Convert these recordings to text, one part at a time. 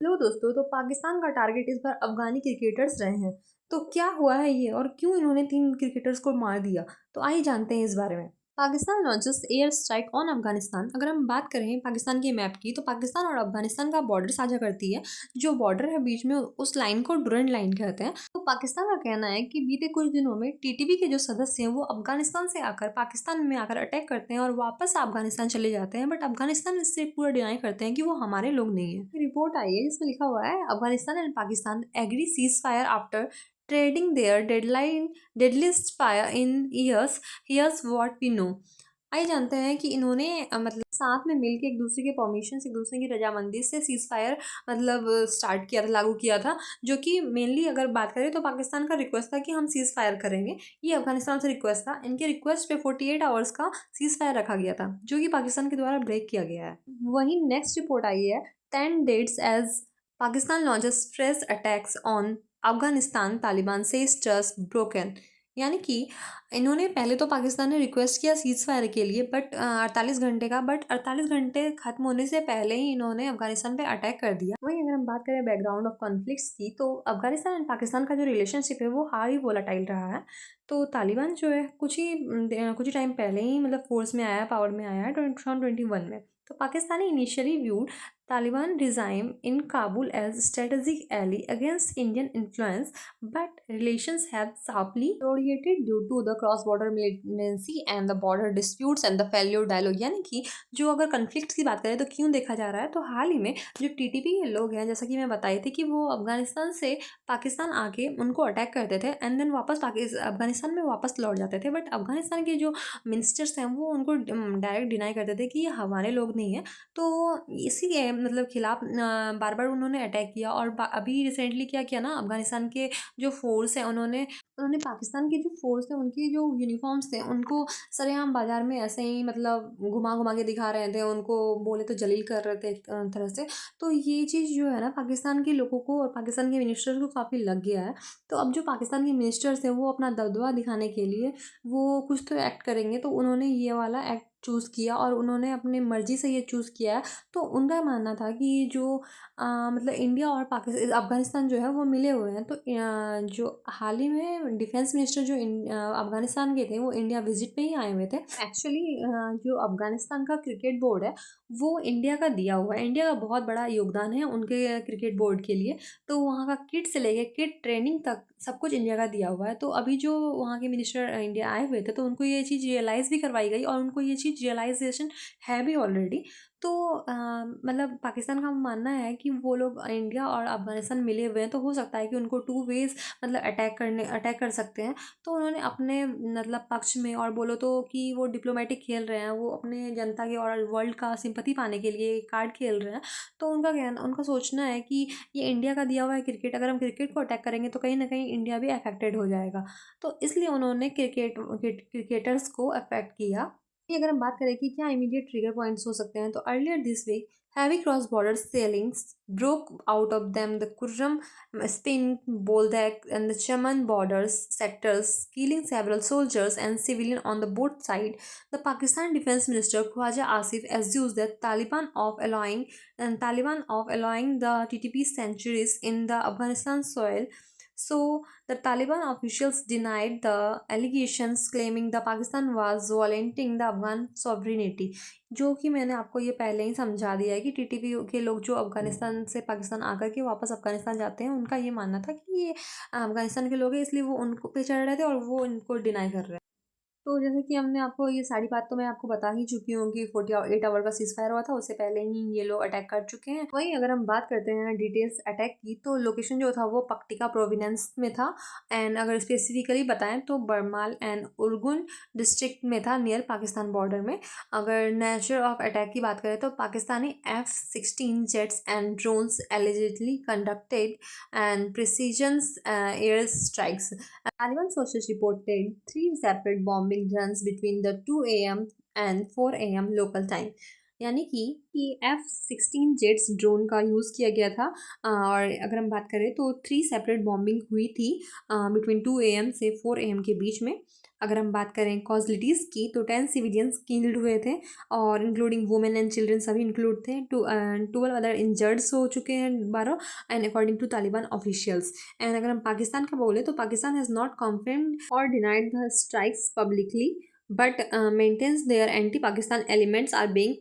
Hello दोस्तों, तो पाकिस्तान का टारगेट इस बार अफगानी क्रिकेटर्स रहे हैं। तो क्या हुआ है ये और क्यों इन्होंने 3 क्रिकेटर्स को मार दिया? तो आइए जानते हैं इस बारे में। Pakistan launches air strike on Afghanistan. अगर हम बात करें पाकिस्तान के मैप की, तो पाकिस्तान और अफगानिस्तान का बॉर्डर साझा करती है। जो बॉर्डर है बीच में, उस लाइन को डुरंड लाइन कहते हैं। तो पाकिस्तान का कहना है कि बीते कुछ दिनों में टीटीपी के जो सदस्य हैं वो अफगानिस्तान से आकर पाकिस्तान में आकर अटैक करते हैं और वापस अफगानिस्तान चले जाते हैं। बट अफगानिस्तान इससे पूरा डिनाई करते हैं कि वो हमारे लोग नहीं है। रिपोर्ट आई है जिसमें लिखा हुआ है, Afghanistan and Pakistan agree cease fire after trading their deadliest fire in years. Here's what we know. आइए जानते हैं कि इन्होंने मतलब साथ में मिलकर एक दूसरे के परमिशन से, एक दूसरे की रजामंदी से सीज फायर मतलब स्टार्ट किया था, लागू किया था। जो कि मेनली अगर बात करें तो पाकिस्तान का रिक्वेस्ट था कि हम सीज फायर करेंगे। ये अफगानिस्तान से रिक्वेस्ट था। इनके रिक्वेस्ट पे 48 आवर्स का सीज फायर रखा गया था, जो कि पाकिस्तान के द्वारा ब्रेक किया गया है। वहीं नेक्स्ट रिपोर्ट आई है, 10 dates as Pakistan launches fresh attacks on Afghanistan, Taliban से टर्स ब्रोकन। यानी कि इन्होंने पहले तो पाकिस्तान ने रिक्वेस्ट किया सीज फायर के लिए, बट 48 घंटे का, बट 48 घंटे खत्म होने से पहले ही इन्होंने अफगानिस्तान पे अटैक कर दिया। वहीं अगर हम बात करें बैकग्राउंड ऑफ कॉन्फ्लिक्ट्स की, तो अफगानिस्तान एंड पाकिस्तान का जो रिलेशनशिप है वो हाई वोलाटाइल रहा है। तो तालिबान जो है कुछ ही टाइम पहले ही मतलब फोर्स में आया, पावर में आया है 2021 में। तो Pakistani initially viewed Taliban regime in Kabul as strategic ally against Indian influence, but relations have sharply deteriorated due to the cross-border militancy and the border disputes and the failure dialogue। यानी कि जो अगर conflict की बात करें तो क्यों देखा जा रहा है, तो हाल ही में जो टीटीपी के लोग हैं, जैसा कि मैं बताई थी कि वो अफगानिस्तान से पाकिस्तान आके उनको अटैक करते थे एंड देन वापस अफगानिस्तान में वापस लौट जाते थे। बट अफगानिस्तान के जो मिनिस्टर्स हैं वो उनको डायरेक्ट डिनाई करते थे कि ये हमारे लोग नहीं है। तो इसी के मतलब खिलाफ बार बार उन्होंने अटैक किया। और अभी रिसेंटली क्या किया ना, अफगानिस्तान के जो फोर्स है उन्होंने उन्होंने पाकिस्तान के जो फोर्स थे उनके जो यूनिफॉर्म्स थे उनको सरेआम बाजार में ऐसे ही मतलब घुमा घुमा के दिखा रहे थे, उनको बोले तो जलील कर रहे थे एक तरह से। तो ये चीज़ जो है ना, पाकिस्तान के लोगों को और पाकिस्तान के मिनिस्टर्स को काफ़ी लग गया है। तो अब जो पाकिस्तान के मिनिस्टर्स हैं वो अपना दबदबा दिखाने के लिए वो कुछ तो एक्ट करेंगे। तो उन्होंने ये वाला एक्ट चूज़ किया और उन्होंने अपनी मर्जी से ये चूज़ किया है। तो उनका मानना था कि जो मतलब इंडिया और पाकिस्तान अफगानिस्तान जो है वो मिले हुए हैं। तो जो हाल ही में डिफेंस मिनिस्टर जो अफगानिस्तान के थे वो इंडिया विजिट में ही आए हुए थे। एक्चुअली जो अफगानिस्तान का क्रिकेट बोर्ड है वो इंडिया का दिया हुआ है। इंडिया का बहुत बड़ा योगदान है उनके क्रिकेट बोर्ड के लिए। तो वहाँ का किट से लेके किट ट्रेनिंग तक सब कुछ इंडिया का दिया हुआ है। तो अभी जो वहाँ के मिनिस्टर इंडिया आए हुए थे तो उनको ये चीज़ रियलाइज़ भी करवाई गई और उनको ये चीज़ रियलाइजेशन है भी ऑलरेडी। तो मतलब पाकिस्तान का मानना है कि वो लोग इंडिया और अफगानिस्तान मिले हुए हैं, तो हो सकता है कि उनको टू वेज मतलब अटैक कर सकते हैं। तो उन्होंने अपने मतलब पक्ष में, और बोलो तो कि वो डिप्लोमेटिक खेल रहे हैं, वो अपने जनता के और वर्ल्ड का सिंपैथी पाने के लिए कार्ड खेल रहे हैं। तो उनका सोचना है कि ये इंडिया का दिया हुआ है क्रिकेट, अगर हम क्रिकेट को अटैक करेंगे तो कहीं ना कहीं इंडिया भी अफेक्टेड हो जाएगा। तो इसलिए उन्होंने क्रिकेटर्स को अफेक्ट किया। अगर हम बात करें कि क्या इमीडिएट ट्रिगर पॉइंट्स हो सकते हैं, तो earlier this week heavy cross border shellings broke out of them the Kurram, Spin, Boldak and the Chaman borders sectors, killing several soldiers and civilians on the both sides. The Pakistan Defense Minister Khwaja Asif assumes that Taliban of allowing the TTP centuries in the Afghanistan soil. So the Taliban officials denied the allegations, claiming the Pakistan was violating the Afghan sovereignty। जो कि मैंने आपको ये पहले ही समझा दिया है कि टीटीपी के लोग जो अफगानिस्तान से पाकिस्तान आकर के वापस अफगानिस्तान जाते हैं, उनका ये मानना था कि ये अफगानिस्तान के लोग हैं, इसलिए वो उनको पे चढ़ रहे थे और वो इनको डिनाई कर रहे हैं। तो जैसे कि हमने आपको ये सारी बात तो मैं आपको बता ही चुकी हूँ कि 48 आवर का सीज फायर हुआ था, उससे पहले ही ये लोग अटैक कर चुके हैं। वहीं अगर हम बात करते हैं डिटेल्स अटैक की, तो लोकेशन जो था वो पक्टिका प्रोविनेंस में था। एंड अगर स्पेसिफिकली बताएं तो बरमाल एंड उर्गुन डिस्ट्रिक्ट में था, नियर पाकिस्तान बॉर्डर में। अगर नेचर ऑफ अटैक की बात करें तो Pakistani F-16 jets and drones allegedly conducted and precision air strikes. Taliban sources reported 3 separate bombing runs between the 2 a.m. and 4 a.m. local time। यानी कि F-16 जेट्स ड्रोन का use किया गया था। और अगर हम बात करें तो 3 सेपरेट बॉम्बिंग हुई थी बिटवीन 2 AM से 4 AM के बीच में। अगर हम बात करें कॉजलिटीज़ की तो 10 सिविलियंस किल्ड हुए थे और इंक्लूडिंग वुमेन एंड चिल्ड्रन सभी इंक्लूड थे। 12 अदर इंजर्ड्स हो चुके हैं 12 and according to Taliban officials. And अगर हम पाकिस्तान का बोले तो पाकिस्तान हैज़ नॉट कंफर्म्ड और denied the strikes publicly but maintains their anti Pakistan elements are being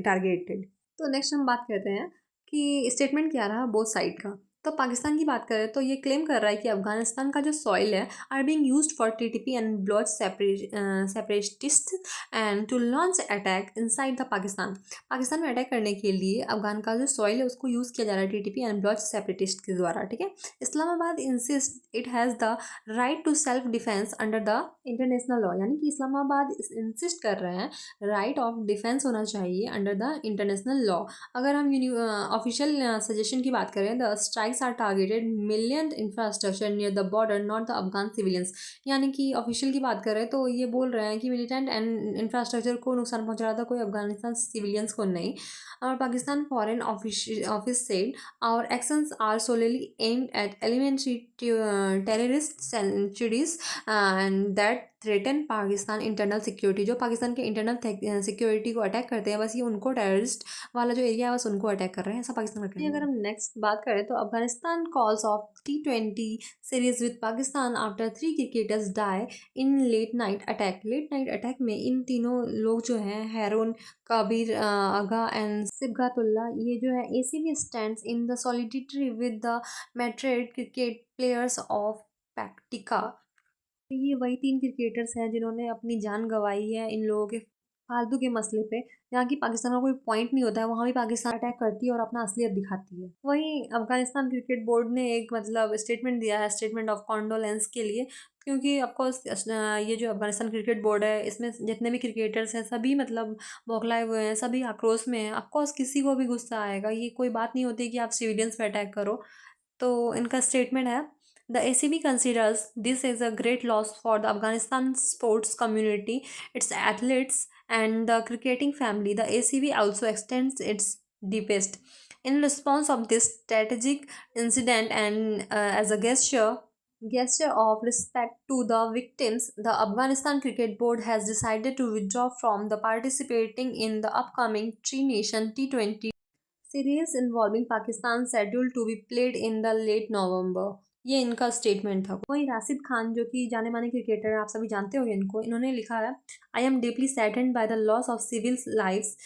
targeted. तो नेक्स्ट हम बात करते हैं कि स्टेटमेंट क्या रहा बोथ साइड का। तो पाकिस्तान की बात करें तो ये क्लेम कर रहा है कि अफगानिस्तान का जो सॉइल है are being used for TTP and Baloch separatist and to launch attack inside the Pakistan. Pakistan में अटैक करने के लिए अफगान का जो सॉइल है उसको यूज़ किया जा रहा है टीटीपी एंड ब्लॉच सेपरेटिस्ट के द्वारा, ठीक है। Islamabad insist it has the right to self defence under the international law, यानी कि इस्लामाबाद इंसिस्ट कर रहे हैं राइट ऑफ डिफेंस होना चाहिए अंडर द इंटरनेशनल लॉ। अगर हम ऑफिशियल सजेशन की बात करें the strikes are targeted million infrastructure near the border not the Afghan civilians. यानी कि ऑफिशियल की बात करें तो ये बोल रहे हैं कि मिलिटेंट एंड इंफ्रास्ट्रक्चर को नुकसान पहुंचा रहा था, कोई अफगानिस्तान सिविलियंस को नहीं। और Pakistan foreign office said our actions are solely aimed at elementary terrorist sanctuaries and that threaten Pakistan internal security. जो पाकिस्तान के इंटरनल सिक्योरिटी को अटैक करते हैं बस ये उनको टेररिस्ट वाला जो एरिया है बस उनको अटैक कर रहे हैं, ऐसा पाकिस्तान का कहना है। अगर हम नेक्स्ट बात करें तो Afghanistan calls off T20 series with Pakistan after 3 cricketers die in late night attack. Late night attack में इन तीनों लोग जो हैं हैरून कबीर आगा एंड सिबगातुल्ला ये जो है ACB stands in the solidity with the murdered cricket players of Paktika. ये वही 3 क्रिकेटर्स हैं जिन्होंने अपनी जान गंवाई है इन लोगों के फालतू के मसले पे। यहाँ की पाकिस्तान का कोई पॉइंट नहीं होता है, वहाँ भी पाकिस्तान अटैक करती है और अपना असलियत दिखाती है। वहीं अफगानिस्तान क्रिकेट बोर्ड ने एक मतलब स्टेटमेंट दिया है, स्टेटमेंट ऑफ कॉन्डोलेंस के लिए, क्योंकि ऑफकोर्स ये जो अफगानिस्तान क्रिकेट बोर्ड है इसमें जितने भी क्रिकेटर्स हैं सभी मतलब बौखलाए हुए हैं, सभी आक्रोश में हैं। ऑफकोर्स किसी को भी गुस्सा आएगा, ये कोई बात नहीं होती कि आप सिविलियंस पे अटैक करो। तो इनका स्टेटमेंट है the ACB considers this is a great loss for the Afghanistan sports community, its athletes, and the cricketing family. The ACB also extends its deepest in response of this strategic incident and as a gesture of respect to the victims, the Afghanistan Cricket Board has decided to withdraw from the participating in the upcoming Tri-Nation T20 series involving Pakistan scheduled to be played in the late November. ये इनका statement था। वहीं राशिद खान जो कि जाने माने cricketer हैं, आप सभी जानते होंगे इनको, इन्होंने लिखा है I am deeply saddened by the loss of civil lives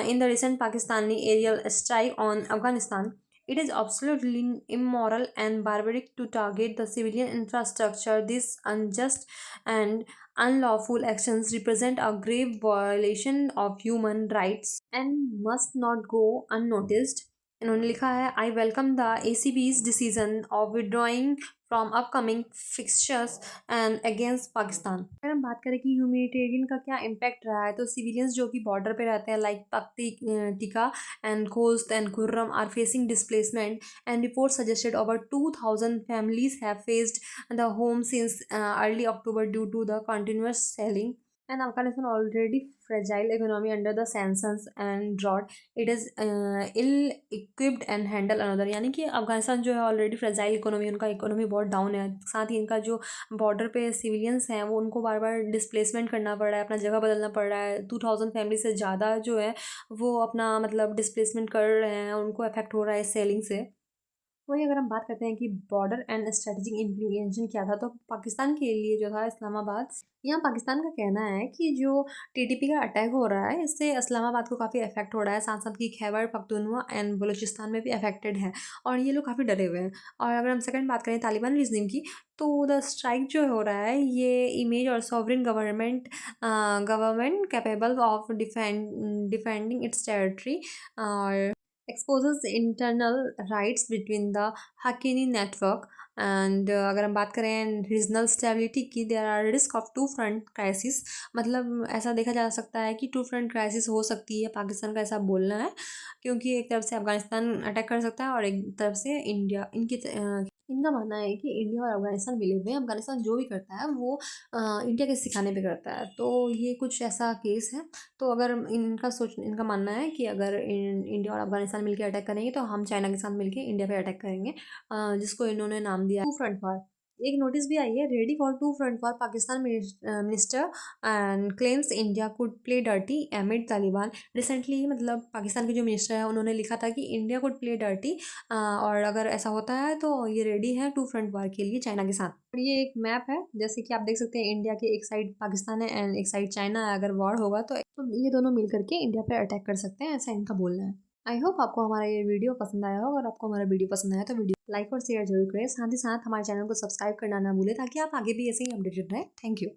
in the recent Pakistani aerial strike on Afghanistan. It is absolutely immoral and barbaric to target the civilian infrastructure. This unjust and unlawful actions represent a grave violation of human rights and must not go unnoticed. इन्होंने लिखा है I welcome the ACB's decision of withdrawing from upcoming fixtures and against Pakistan. अगर हम बात करें कि humanitarian का क्या इम्पैक्ट रहा है तो सिविलियंस जो कि बॉर्डर पे रहते हैं लाइक टिका and Khost and Kurram are facing displacement and report suggested over 2000 families have faced the home since early October due to the continuous selling and Afghanistan already fragile economy under the sanctions and drought. It is ill equipped and handle another। यानी कि अफगानिस्तान जो है already fragile economy, उनका economy बहुत down है, साथ ही इनका जो बॉर्डर पे सिविलियंस हैं वो उनको बार बार डिस्प्लेसमेंट करना पड़ रहा है, अपना जगह बदलना पड़ रहा है। 2000 फैमिली से ज़्यादा जो है वो अपना मतलब डिस्प्लेसमेंट कर रहे हैं, उनको अफेक्ट हो रहा है सेलिंग से। वहीं अगर हम बात करते हैं कि बॉर्डर एंड स्ट्रेटेजिक इम्प्लीकेशन क्या था तो पाकिस्तान के लिए जो था इस्लामाबाद, यहाँ पाकिस्तान का कहना है कि जो टीटीपी का अटैक हो रहा है इससे इस्लामाबाद को काफ़ी इफेक्ट हो रहा है, साथ साथ की खैबर पख्तूनख्वा एंड बलूचिस्तान में भी अफेक्टेड है और ये लोग काफ़ी डरे हुए हैं। और अगर हम सेकंड बात करें तालिबान रिजनिंग की तो द स्ट्राइक जो हो रहा है ये इमेज और sovereign government capable of defending its territory और exposes the internal rights between the Haqqani network and अगर हम बात करें रीजनल स्टेबिलिटी की there are risk of two front crisis. मतलब ऐसा देखा जा सकता है कि टू फ्रंट क्राइसिस हो सकती है, पाकिस्तान का ऐसा बोलना है, क्योंकि एक तरफ से अफगानिस्तान अटैक कर सकता है और एक तरफ से इंडिया। इनकी इनका मानना है कि इंडिया और अफ़गानिस्तान मिले हुए हैं, अफ़गानिस्तान जो भी करता है वो इंडिया के सिखाने पे करता है। तो ये कुछ ऐसा केस है। तो अगर इनका मानना है कि अगर इंडिया और अफ़गानिस्तान मिलके अटैक करेंगे तो हम चाइना के साथ मिलके इंडिया पे अटैक करेंगे, जिसको इन्होंने नाम दिया टू फ्रंट वॉर। एक नोटिस भी आई है, ready for two front war Pakistan minister and claims India could play dirty amid Taliban. Recently मतलब पाकिस्तान के जो मिनिस्टर है उन्होंने लिखा था कि इंडिया कुड प्ले डर्टी, और अगर ऐसा होता है तो ये रेडी है टू फ्रंट वार के लिए चाइना के साथ। और ये एक मैप है, जैसे कि आप देख सकते हैं इंडिया के एक साइड पाकिस्तान है एंड एक साइड चाइना है। अगर वॉर होगा तो ये दोनों मिल करके इंडिया पे अटैक कर सकते हैं, ऐसा इनका बोलना है। आई होप आपको हमारा ये वीडियो पसंद आया हो। अगर आपको हमारा वीडियो पसंद आया तो वीडियो लाइक और शेयर जरूर करें। साथ ही साथ हमारे चैनल को सब्सक्राइब करना ना भूलें ताकि आप आगे भी ऐसे ही अपडेटेड रहें। Thank you.